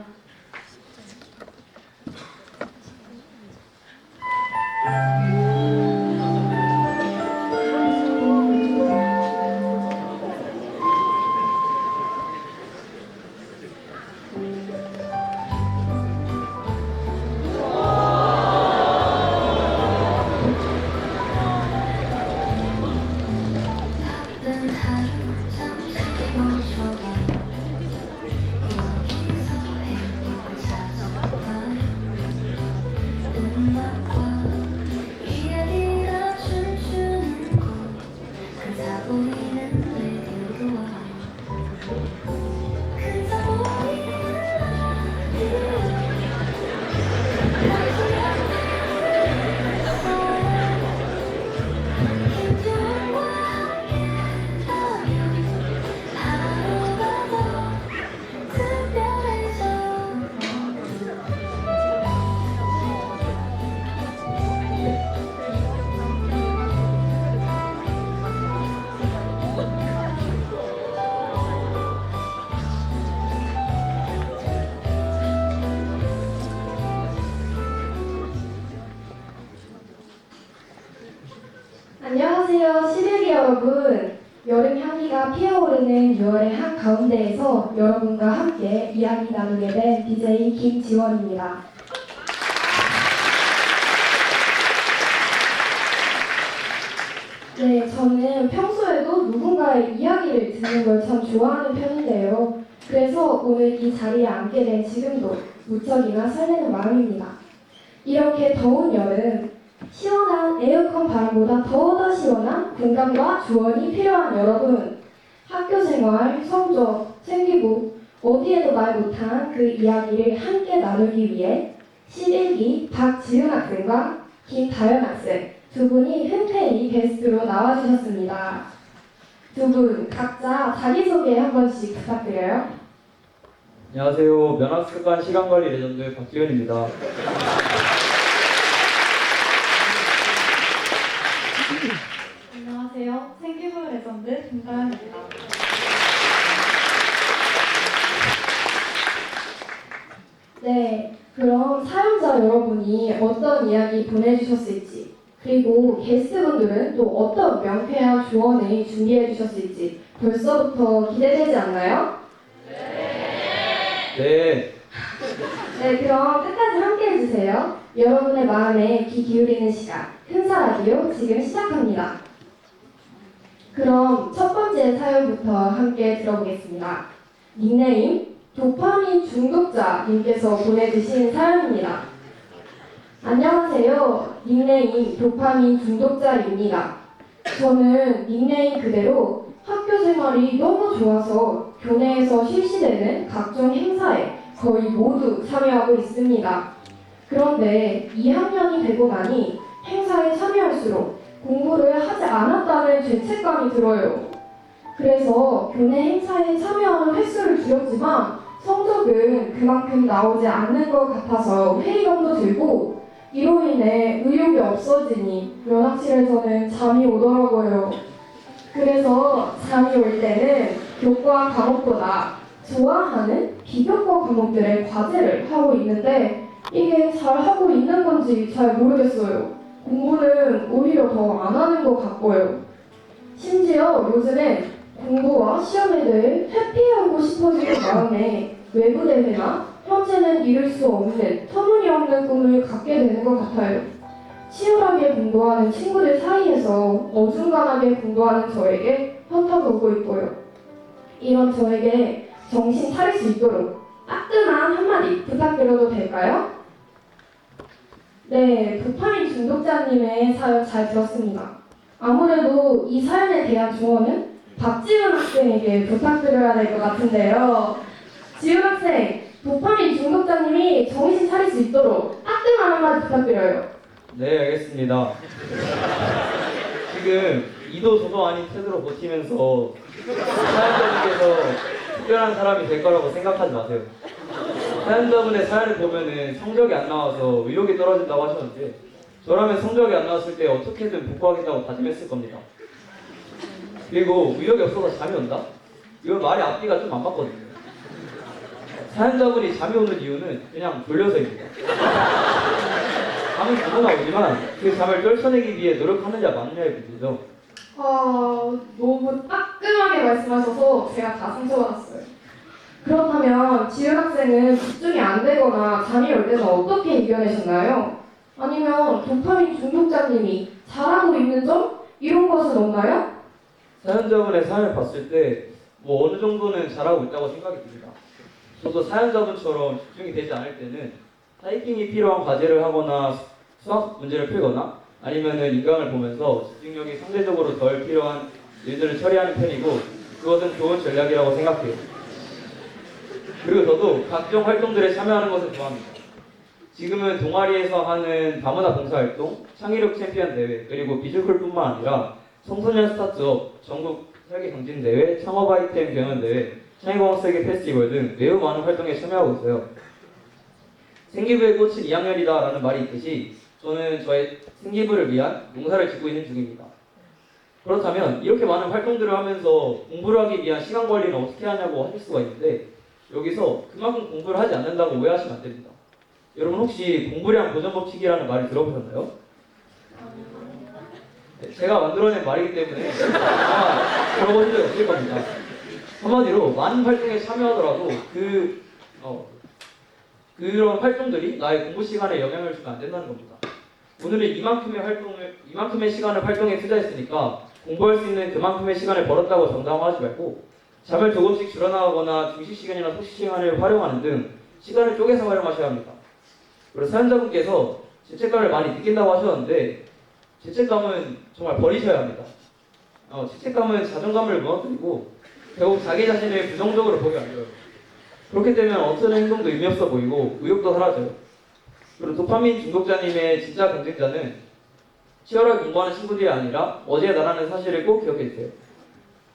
안녕하세요, 11기 여러분. 여름 향기가 피어오르는 6월의 한가운데에서 여러분과 함께 이야기 나누게 된 DJ 김지원입니다. 네, 저는 평소에도 누군가의 이야기를 듣는 걸 참 좋아하는 편인데요. 그래서 오늘 이 자리에 앉게 된 지금도 무척이나 설레는 마음입니다. 이렇게 더운 여름, 시원한 에어컨 바람보다 더 시원한 공감과 조언이 필요한 여러분, 학교 생활, 성적, 생기부, 어디에도 말 못한 그 이야기를 함께 나누기 위해 11기 박지훈 학생과 김다현 학생 두 분이 흔쾌히 게스트로 나와주셨습니다. 두 분 각자 자기소개 한 번씩 부탁드려요. 안녕하세요. 면학습관 시간관리 레전드 박지현입니다. 안녕하세요. 생기부 레전드 김다현입니다. 네, 그럼 사연자 여러분이 어떤 이야기 보내주셨을지, 그리고 게스트분들은 또 어떤 명쾌한 조언을 준비해 주셨을지 벌써부터 기대되지 않나요? 네. 네, 그럼 끝까지 함께 해주세요. 여러분의 마음에 귀 기울이는 시간, 큰사라디오 지금 시작합니다. 그럼 첫 번째 사연부터 함께 들어보겠습니다. 닉네임 도파민 중독자님께서 보내주신 사연입니다. 안녕하세요. 닉네임 도파민 중독자입니다. 저는 닉네임 그대로 학교 생활이 너무 좋아서 교내에서 실시되는 각종 행사에 거의 모두 참여하고 있습니다. 그런데 2학년이 되고 나니 행사에 참여할수록 공부를 하지 않았다는 죄책감이 들어요. 그래서 교내 행사에 참여하는 횟수를 줄였지만 성적은 그만큼 나오지 않는 것 같아서 회의감도 들고 이로 인해 의욕이 없어지니 면학실에서는 잠이 오더라고요. 그래서 잠이 올 때는 교과 과목보다 좋아하는 비교과 과목들의 과제를 하고 있는데 이게 잘 하고 있는 건지 잘 모르겠어요. 공부는 오히려 더 안 하는 것 같고요. 심지어 요즘엔 공부와 시험에 대해 회피하고 싶어지는 마음에 외부 대회나 현재는 이룰 수 없는 터무니없는 꿈을 갖게 되는 것 같아요. 치열하게 공부하는 친구들 사이에서 어중간하게 공부하는 저에게 현타가 오고 있고요. 이런 저에게 정신 차릴 수 있도록 따끔한 한마디 부탁드려도 될까요? 네, 도파민 중독자님의 사연 잘 들었습니다. 아무래도 이 사연에 대한 조언은 박지훈 학생에게 부탁드려야 될 것 같은데요. 지훈 학생, 도파민 중독자님이 정신 차릴 수 있도록 따끔한 한마디 부탁드려요. 네, 알겠습니다. 지금 이도 저도 아닌 태도로 버티면서 사연자분께서 특별한 사람이 될 거라고 생각하지 마세요. 사연자분의 사연을 보면은 성적이 안 나와서 의욕이 떨어진다고 하셨는데 저라면 성적이 안 나왔을 때 어떻게든 복구하겠다고 다짐했을 겁니다. 그리고 의욕이 없어서 잠이 온다? 이건 말이 앞뒤가 좀 안 맞거든요. 사연자분이 잠이 오는 이유는 그냥 졸려서입니다. 잠은 누구나 오지만 그 잠을 떨쳐내기 위해 노력하느냐 마느냐의 문제죠. 너무 따끔하게 말씀하셔서 제가 다 상처받았어요. 그렇다면 지훈 학생은 집중이 안 되거나 잠이 올 때는 어떻게 이겨내셨나요? 아니면 도파민 중독자님이 잘하고 있는 점? 이런 것은 없나요? 사연자분의 사연을 봤을 때 뭐 어느 정도는 잘하고 있다고 생각이 듭니다. 저도 사연자분처럼 집중이 되지 않을 때는 타이핑이 필요한 과제를 하거나 수학 문제를 풀거나 아니면은 인강을 보면서 집중력이 상대적으로 덜 필요한 일들을 처리하는 편이고 그것은 좋은 전략이라고 생각해요. 그리고 저도 각종 활동들에 참여하는 것을 좋아합니다. 지금은 동아리에서 하는 다문화 봉사활동, 창의력 챔피언 대회, 그리고 비주컬뿐만 아니라 청소년 스타트업, 전국 설계 경진 대회, 창업 아이템 경연 대회, 창의공학 세계 페스티벌 등 매우 많은 활동에 참여하고 있어요. 생기부의 꽃은 2학년이다라는 말이 있듯이 저는 저의 생기부를 위한 농사를 짓고 있는 중입니다. 그렇다면 이렇게 많은 활동들을 하면서 공부를 하기 위한 시간 관리는 어떻게 하냐고 하실 수가 있는데 여기서 그만큼 공부를 하지 않는다고 오해하시면 안 됩니다. 여러분 혹시 공부량 보전 법칙이라는 말을 들어보셨나요? 제가 만들어낸 말이기 때문에 아마 들어보신 적이 없을 겁니다. 한마디로 많은 활동에 참여하더라도 그런 활동들이 나의 공부 시간에 영향을 주면 안 된다는 겁니다. 오늘은 이만큼의 시간을 활동에 투자했으니까 공부할 수 있는 그만큼의 시간을 벌었다고 정당화하지 말고 잠을 조금씩 줄여나가거나 중식 시간이나 소식 시간을 활용하는 등 시간을 쪼개서 활용하셔야 합니다. 그리고 사연자분께서 죄책감을 많이 느낀다고 하셨는데 죄책감은 정말 버리셔야 합니다. 죄책감은 자존감을 무너뜨리고 결국 자기 자신을 부정적으로 보게 만들어요. 그렇게 되면 어떤 행동도 의미 없어 보이고 의욕도 사라져요. 그리고 도파민 중독자님의 진짜 경쟁자는 치열하게 공부하는 친구들이 아니라 어제의 나라는 사실을 꼭 기억해 주세요.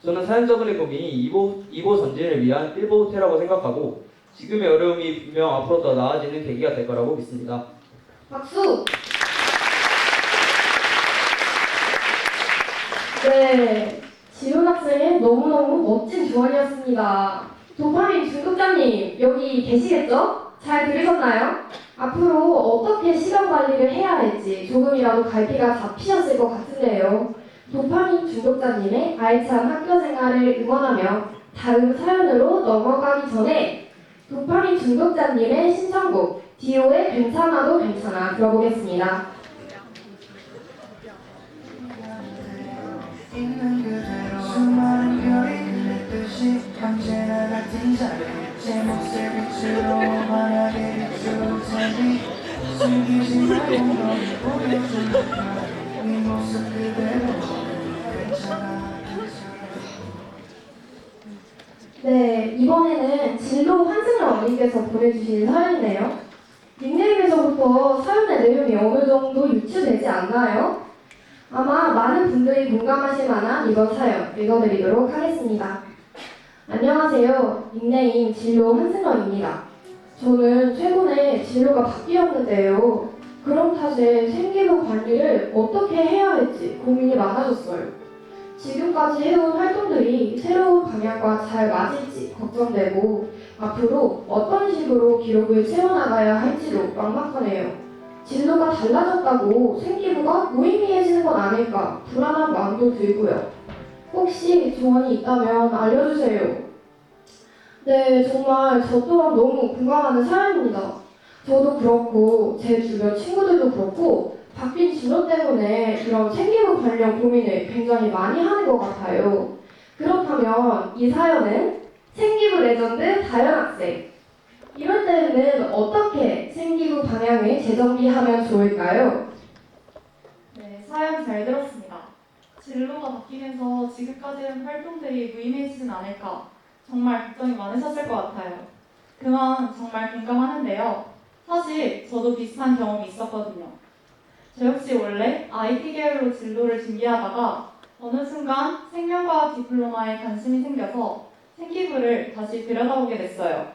저는 사연자분의 고민이 이보 전진을 위한 일보 후퇴라고 생각하고 지금의 어려움이 분명 앞으로 더 나아지는 계기가 될 거라고 믿습니다. 박수! 네, 지훈 학생의 너무너무 멋진 조언이었습니다. 도파민 중독자님, 여기 계시겠죠? 잘 들으셨나요? 앞으로 어떻게 시간 관리를 해야 할지 조금이라도 갈피가 잡히셨을 것 같은데요. 도파민 중독자님의 알찬 학교 생활을 응원하며 다음 사연으로 넘어가기 전에 도파민 중독자님의 신청곡 디오의 괜찮아도 괜찮아 들어보겠습니다. 있는 그대로 수많은 별이 그랬듯이 언제나 같은 자리 제 몫을 빛으로 환하게 비출 테니 숨기지 말고 너를 보여주니까 네 모습 그대로 괜찮아 네, 이번에는 진로 환승연 언니께서 보내주신 사연이네요. 닉네임에서부터 사연의 내용이 어느 정도 유추되지 않나요? 아마 많은 분들이 공감하실 만한 이번 사연 읽어드리도록 하겠습니다. 안녕하세요. 닉네임 진로 한승연입니다. 저는 최근에 진로가 바뀌었는데요. 그런 탓에 생기부 관리를 어떻게 해야 할지 고민이 많아졌어요. 지금까지 해온 활동들이 새로운 방향과 잘 맞을지 걱정되고 앞으로 어떤 식으로 기록을 채워나가야 할지도 막막하네요. 진로가 달라졌다고 생기부가 무의미해지는 건 아닐까 불안한 마음도 들고요. 혹시 조언이 있다면 알려주세요. 네, 정말 저 또한 너무 공감하는 사연입니다. 저도 그렇고 제 주변 친구들도 그렇고 바뀐 진로 때문에 이런 생기부 관련 고민을 굉장히 많이 하는 것 같아요. 그렇다면 이 사연은 생기부 레전드 다현 학생. 이럴 때는 어떻게 생기부 방향을 재정비하면 좋을까요? 네, 사연 잘 들었습니다. 진로가 바뀌면서 지금까지 한 활동들이 무의미해지진 않을까 정말 걱정이 많으셨을 것 같아요. 그만 정말 공감하는데요. 사실 저도 비슷한 경험이 있었거든요. 저 역시 원래 IT 계열로 진로를 준비하다가 어느 순간 생명과학 디플로마에 관심이 생겨서 생기부를 다시 들여다보게 됐어요.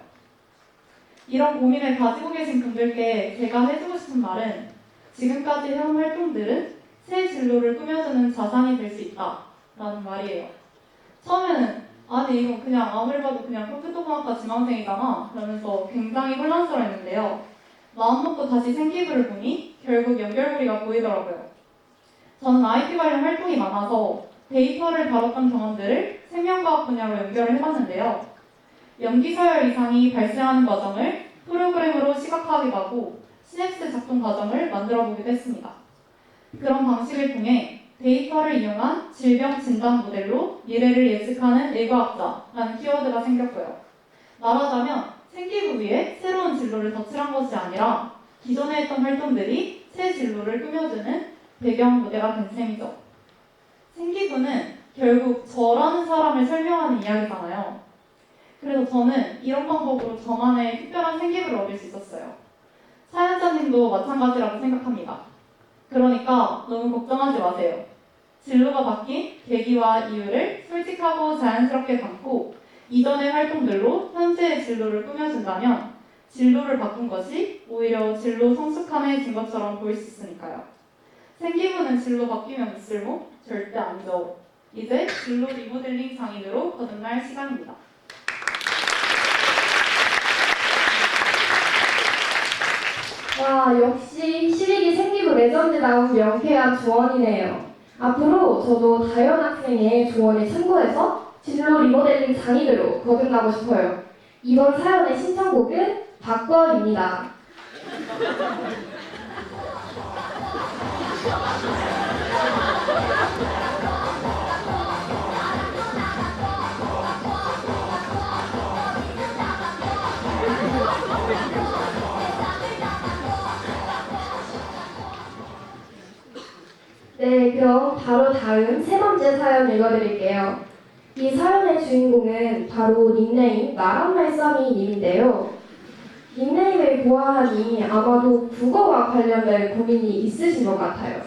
이런 고민을 가지고 계신 분들께 제가 해주고 싶은 말은 지금까지 해온 활동들은 새 진로를 꾸며주는 자산이 될 수 있다 라는 말이에요. 처음에는 아니 이건 그냥 아무리 봐도 그냥 컴퓨터공학과 지망생이잖아 라면서 굉장히 혼란스러웠는데요. 마음먹고 다시 생기부를 보니 결국 연결고리가 보이더라고요. 저는 IT 관련 활동이 많아서 데이터를 다뤘던 경험들을 생명과학 분야로 연결을 해봤는데요. 염기서열 이상이 발생하는 과정을 프로그램으로 시각화하기도 하고 시냅스 작동 과정을 만들어 보기도 했습니다. 그런 방식을 통해 데이터를 이용한 질병 진단 모델로 미래를 예측하는 의과학자라는 키워드가 생겼고요. 말하자면 생기부 위에 새로운 진로를 덧칠한 것이 아니라 기존에 했던 활동들이 새 진로를 꾸며주는 배경 무대가 된 셈이죠. 생기부는 결국 저라는 사람을 설명하는 이야기잖아요. 그래서 저는 이런 방법으로 저만의 특별한 생기부를 얻을 수 있었어요. 사연자님도 마찬가지라고 생각합니다. 그러니까 너무 걱정하지 마세요. 진로가 바뀐 계기와 이유를 솔직하고 자연스럽게 담고 이전의 활동들로 현재의 진로를 꾸며준다면 진로를 바꾼 것이 오히려 진로 성숙함의 증거처럼 보일 수 있으니까요. 생기부는 진로 바뀌면 쓸모? 절대 아니죠. 이제 진로 리모델링 장인으로 거듭날 시간입니다. 와, 역시 실익이 생기부 레전드다운 명쾌한 조언이네요. 앞으로 저도 다현 학생의 조언에 참고해서 진로 리모델링 장인으로 거듭나고 싶어요. 이번 사연의 신청곡은 박거입니다. 네, 그럼 바로 다음 세 번째 사연 읽어드릴게요. 이 사연의 주인공은 바로 닉네임 나란말써미님인데요. 닉네임을 보아하니 아마도 국어와 관련된 고민이 있으신 것 같아요.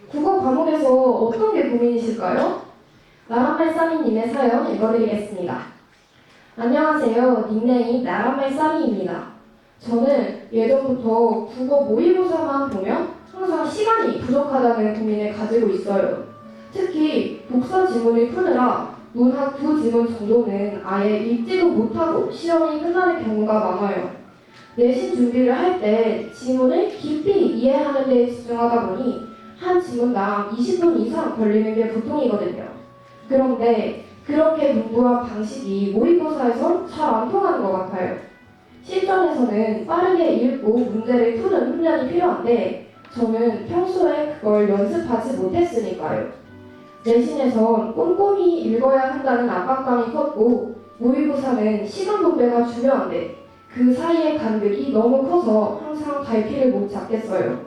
국어 과목에서 어떤 게 고민이실까요? 나란말써미님의 사연 읽어드리겠습니다. 안녕하세요. 닉네임 나란말써미입니다. 저는 예전부터 국어 모의고사만 보면 항상 시간이 부족하다는 고민을 가지고 있어요. 특히 독서 지문을 푸느라 문학 2지문 정도는 아예 읽지도 못하고 시험이 끝나는 경우가 많아요. 내신 준비를 할 때 지문을 깊이 이해하는 데 집중하다 보니 한 지문당 20분 이상 걸리는 게 보통이거든요. 그런데 그렇게 공부한 방식이 모의고사에선 잘 안 통하는 것 같아요. 실전에서는 빠르게 읽고 문제를 푸는 훈련이 필요한데 저는 평소에 그걸 연습하지 못했으니까요. 내신에선 꼼꼼히 읽어야 한다는 압박감이 컸고 모의고사는 시간 분배가 중요한데 그 사이의 간극이 너무 커서 항상 갈피를 못 잡겠어요.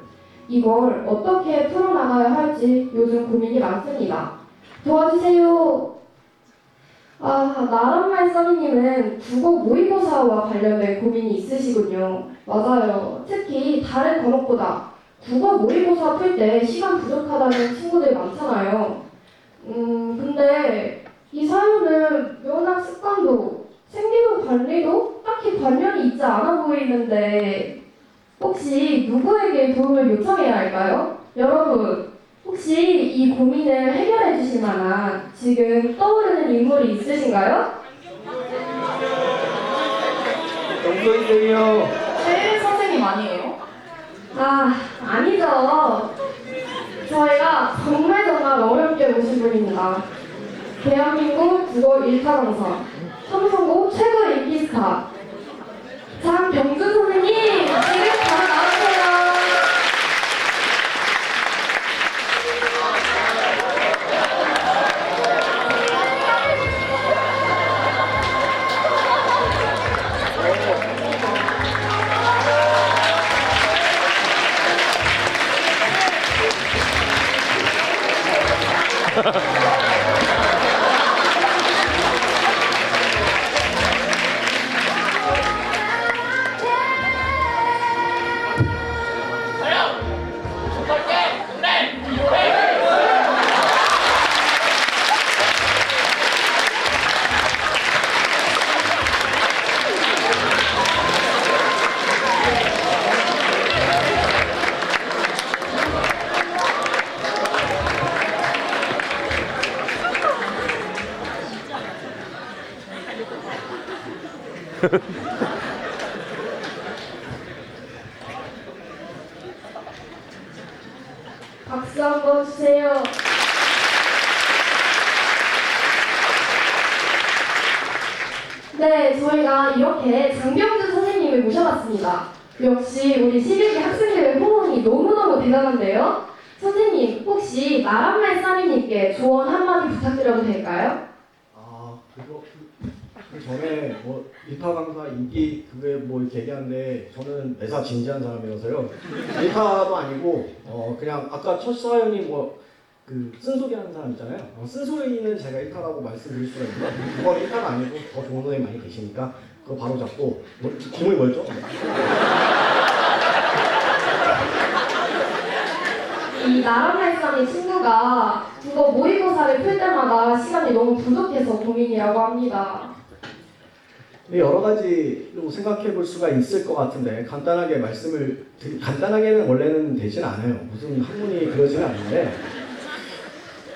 이걸 어떻게 풀어나가야 할지 요즘 고민이 많습니다. 도와주세요. 나란말써미님은 국어 모의고사와 관련된 고민이 있으시군요. 맞아요. 특히 다른 과목보다 국어 모의고사 풀 때 시간 부족하다는 친구들 많잖아요. 근데 이 사연은 면학 습관도 생기부 관리도 딱히 관련이 있지 않아 보이는데 혹시 누구에게 도움을 요청해야 할까요? 여러분, 혹시 이 고민을 해결해 주실 만한 지금 떠오르는 인물이 있으신가요? 정소희쌤이요. 최일 선생님 아니에요? 아니죠. 저희가 정말 어렵게 모신 분입니다. 대한민국 국어 1타 강사, 삼성고 최고 인기 스타 장병준 선생님, 지금 바로 나와주세요. 박수 한번 주세요. 네, 저희가 이렇게 장병준 선생님을 모셔봤습니다. 역시 우리 11기 학생들의 호응이 너무너무 대단한데요. 선생님, 혹시 나란말써미님께 조언 한마디 부탁드려도 될까요? 그 전에 뭐 일타 강사 인기 그게 뭐 이렇게 얘기하는데 저는 매사 진지한 사람이어서요. 일타도 아니고 그냥 아까 첫 사연이 뭐 그 쓴소리 하는 사람 있잖아요. 쓴소리는 제가 일타라고 말씀드릴 수가 있는데 그건 일타가 아니고 더 좋은 선생님 많이 계시니까 그거 바로 잡고 질문이 뭐였죠? 이 나란말써미 친구가 국어 모의고사를 풀 때마다 시간이 너무 부족해서 고민이라고 합니다. 여러 가지로 생각해 볼 수가 있을 것 같은데 간단하게는 원래는 되진 않아요. 무슨 학문이 그러지는 않는데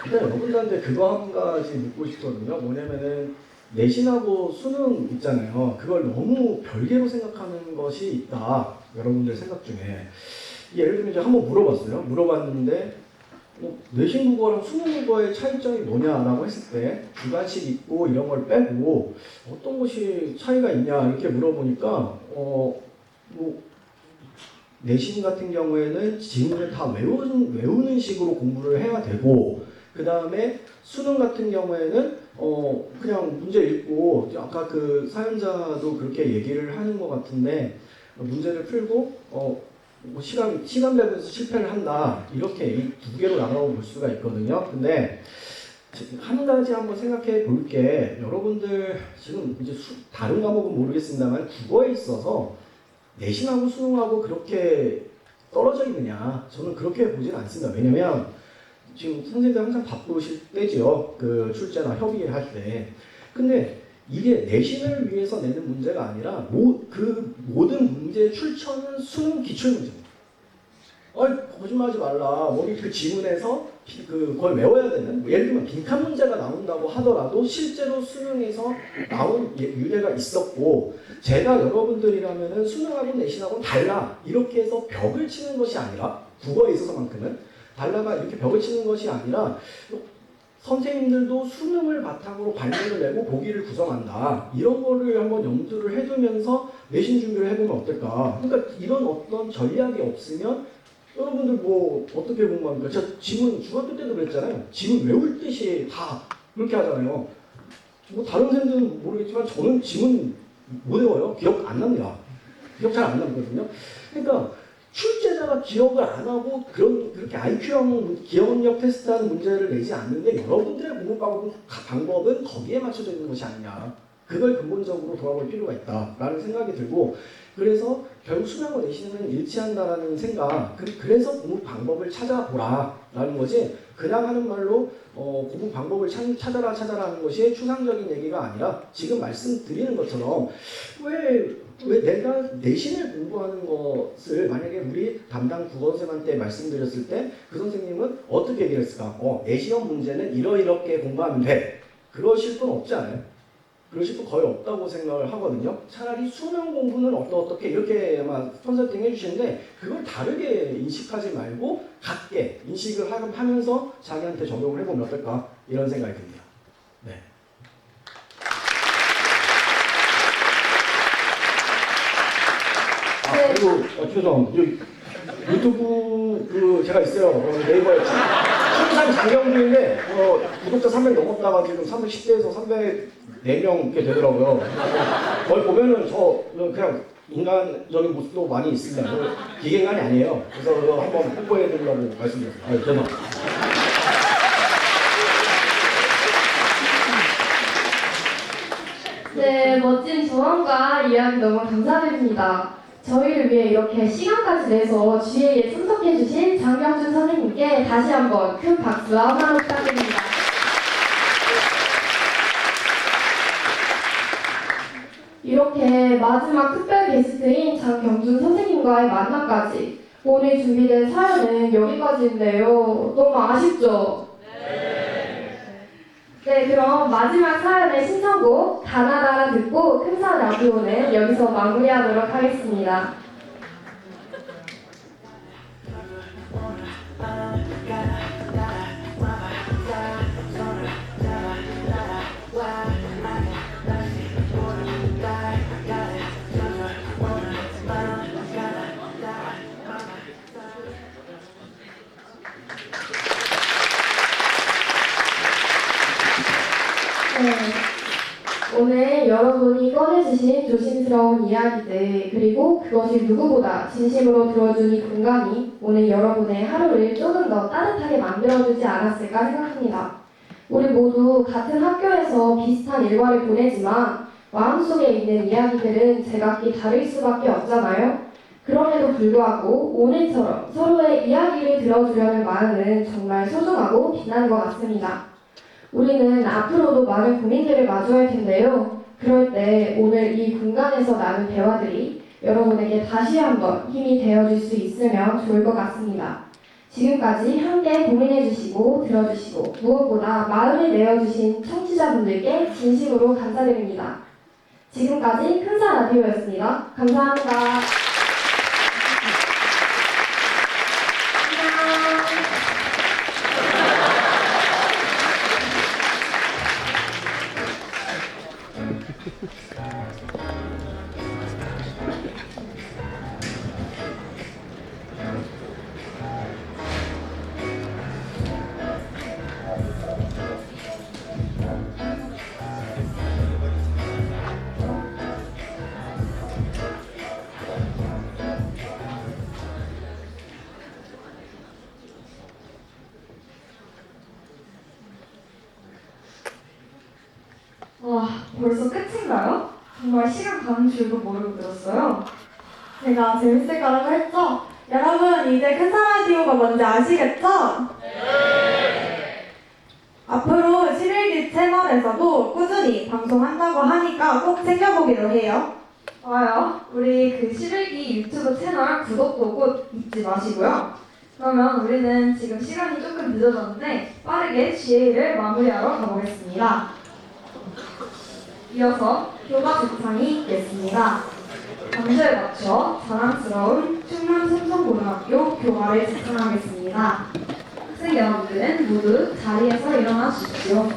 일단 여러분들한테 그거 한 가지 묻고 싶거든요. 뭐냐면은 내신하고 수능 있잖아요. 그걸 너무 별개로 생각하는 것이 있다. 여러분들 생각 중에 예를 들면 이제 한번 물어봤어요. 물어봤는데 내신 국어랑 수능 국어의 차이점이 뭐냐라고 했을 때 주관식 있고 이런 걸 빼고 어떤 것이 차이가 있냐 이렇게 물어보니까 뭐 내신 같은 경우에는 지문을 다 외우는 식으로 공부를 해야 되고 그 다음에 수능 같은 경우에는 그냥 문제 읽고 아까 그 사연자도 그렇게 얘기를 하는 것 같은데 문제를 풀고 뭐 시간 배분에서 실패를 한다 이렇게 이 두 개로 나눠 볼 수가 있거든요. 근데 한 가지 한번 생각해 볼 게 여러분들 지금 이제 다른 과목은 모르겠습니다만 국어에 있어서 내신하고 수능하고 그렇게 떨어져 있느냐 저는 그렇게 보진 않습니다. 왜냐면 지금 선생님들 항상 바쁘실 때지요. 그 출제나 협의할 때. 근데 이게 내신을 위해서 내는 문제가 아니라 그 모든 문제의 출처는 수능 기출문제입니다. 거짓말하지 말라. 우리 그 지문에서 그걸 외워야 되는 예를 들면 빈칸 문제가 나온다고 하더라도 실제로 수능에서 나온 유례가 있었고 제가 여러분들이라면은 수능하고 내신하고는 달라 이렇게 해서 벽을 치는 것이 아니라 국어에 있어서만큼은 달라가 이렇게 벽을 치는 것이 아니라 선생님들도 수능을 바탕으로 발표를 내고 보기를 구성한다. 이런 거를 한번 염두를 해두면서 내신 준비를 해보면 어떨까. 그러니까 이런 어떤 전략이 없으면 여러분들 뭐 어떻게 공부합니까? 저 지문 중학교 때도 그랬잖아요. 지문 외울 듯이 다 그렇게 하잖아요. 뭐 다른 선생님들은 모르겠지만 저는 지문 못 외워요. 기억 안 납니다. 기억 잘 안 나거든요. 그러니까 출제자가 기억을 안 하고 그렇게 IQ형 기억력 테스트하는 문제를 내지 않는데 여러분들의 공부 방법은 거기에 맞춰져 있는 것이 아니냐. 그걸 근본적으로 돌아볼 필요가 있다라는 생각이 들고 그래서 결국 수능하고 내신은 일치한다라는 생각 그래서 공부 방법을 찾아보라라는 거지 그냥 하는 말로 공부 방법을 찾아라 하는 것이 추상적인 얘기가 아니라 지금 말씀드리는 것처럼 왜 내가 내신을 공부하는 것을 만약에 우리 담당 국어 선생님한테 말씀드렸을 때 그 선생님은 어떻게 얘기를 했을까? 내 시험 문제는 이렇게 공부하면 돼. 그러실 분 없지 않아요? 그러실 분 거의 없다고 생각을 하거든요. 차라리 수능 공부는 어떻게 이렇게 아마 컨설팅 해주시는데 그걸 다르게 인식하지 말고 같게 인식을 하면서 자기한테 적용을 해보면 어떨까 이런 생각이 듭니다. 네. 그리고 죄송합니다. 유튜브 제가 있어요. 네이버에 항상 장경주인데 구독자 300 넘었다가 지금 310대에서 304명 이렇게 되더라고요. 거기 보면은 저 그냥 인간적인 모습도 많이 있습니다. 기계인간이 아니에요. 그래서 한번 홍보해 드리려고 말씀드렸습니다. 죄송합니다. 네, 멋진 조언과 이야기 너무 감사드립니다. 저희를 위해 이렇게 시간까지 내서 GA에 참석해주신 장경준 선생님께 다시 한번 큰 박수와 환호 부탁드립니다. 이렇게 마지막 특별 게스트인 장경준 선생님과의 만남까지 오늘 준비된 사연은 여기까지인데요. 너무 아쉽죠? 네, 그럼 마지막 사연의 신청곡 다나다라 듣고 큰사 라디오는 여기서 마무리하도록 하겠습니다. 오늘 여러분이 꺼내주신 조심스러운 이야기들 그리고 그것이 누구보다 진심으로 들어준 이 공간이 오늘 여러분의 하루를 조금 더 따뜻하게 만들어주지 않았을까 생각합니다. 우리 모두 같은 학교에서 비슷한 일과를 보내지만 마음속에 있는 이야기들은 제각기 다를 수밖에 없잖아요. 그럼에도 불구하고 오늘처럼 서로의 이야기를 들어주려는 마음은 정말 소중하고 빛나는 것 같습니다. 우리는 앞으로도 많은 고민들을 마주할 텐데요. 그럴 때 오늘 이 공간에서 나눈 대화들이 여러분에게 다시 한번 힘이 되어줄 수 있으면 좋을 것 같습니다. 지금까지 함께 고민해주시고 들어주시고 무엇보다 마음을 내어주신 청취자분들께 진심으로 감사드립니다. 지금까지 큰사 라디오였습니다. 감사합니다. 정말 시간 가는 줄도 모르고 들었어요. 제가 재밌을 거라고 했죠? 여러분 이제 큰 사라디오가 뭔지 아시겠죠? 앞으로 11기 채널에서도 꾸준히 방송한다고 하니까 꼭 챙겨보기로 해요. 좋아요. 우리 그 11기 유튜브 채널 구독도 꼭 잊지 마시고요. 그러면 우리는 지금 시간이 조금 늦어졌는데 빠르게 GA를 마무리하러 가보겠습니다. 이어서 교과 집창이 있겠습니다. 반주에 맞춰 자랑스러운 충남 삼성고등학교 교과를 집창하겠습니다. 학생 여러분들은 모두 자리에서 일어나 주십시오.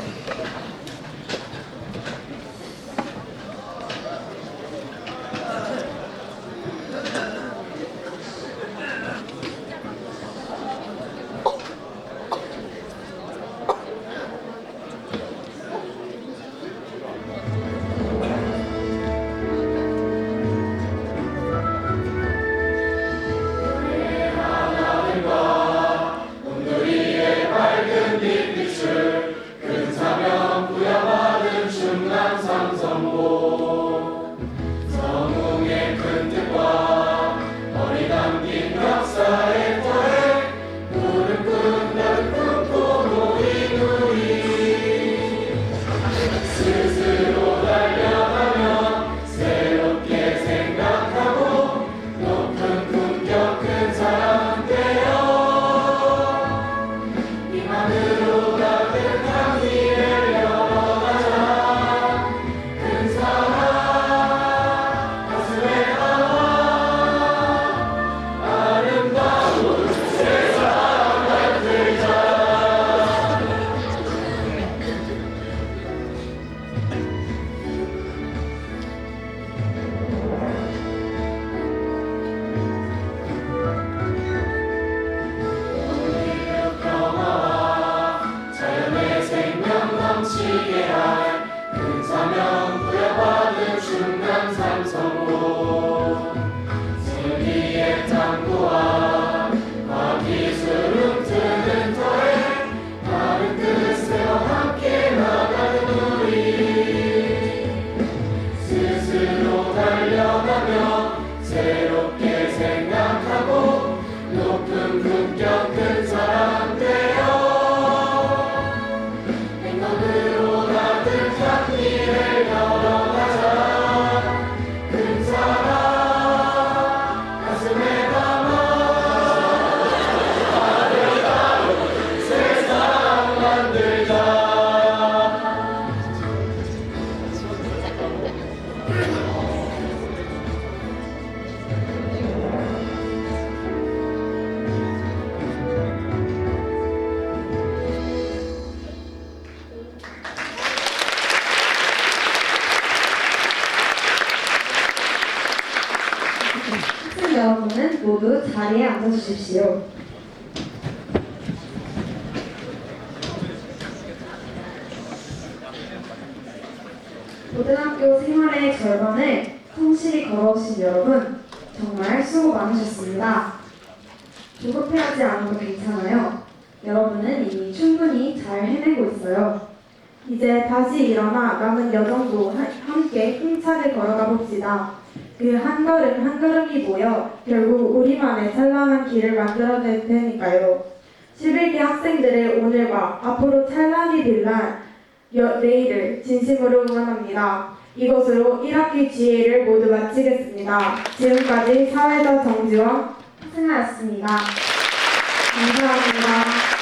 학생 여러분은 모두 자리에 앉아주십시오. 고등학교 생활의 절반을 성실히 걸어오신 여러분 정말 수고 많으셨습니다. 조급해하지 않아도 괜찮아요. 여러분은 이미 충분히 잘 해내고 있어요. 이제 다시 일어나 남은 여정도 함께 힘차게 걸어가 봅시다. 그 한 걸음 한 걸음이 모여 결국 우리만의 찬란한 길을 만들어낼 테니까요. 11기 학생들의 오늘과 앞으로 찬란히 빛날 내일을 진심으로 응원합니다. 이것으로 1학기 GA를 모두 마치겠습니다. 지금까지 사회자 정지원 학생하였습니다. 감사합니다.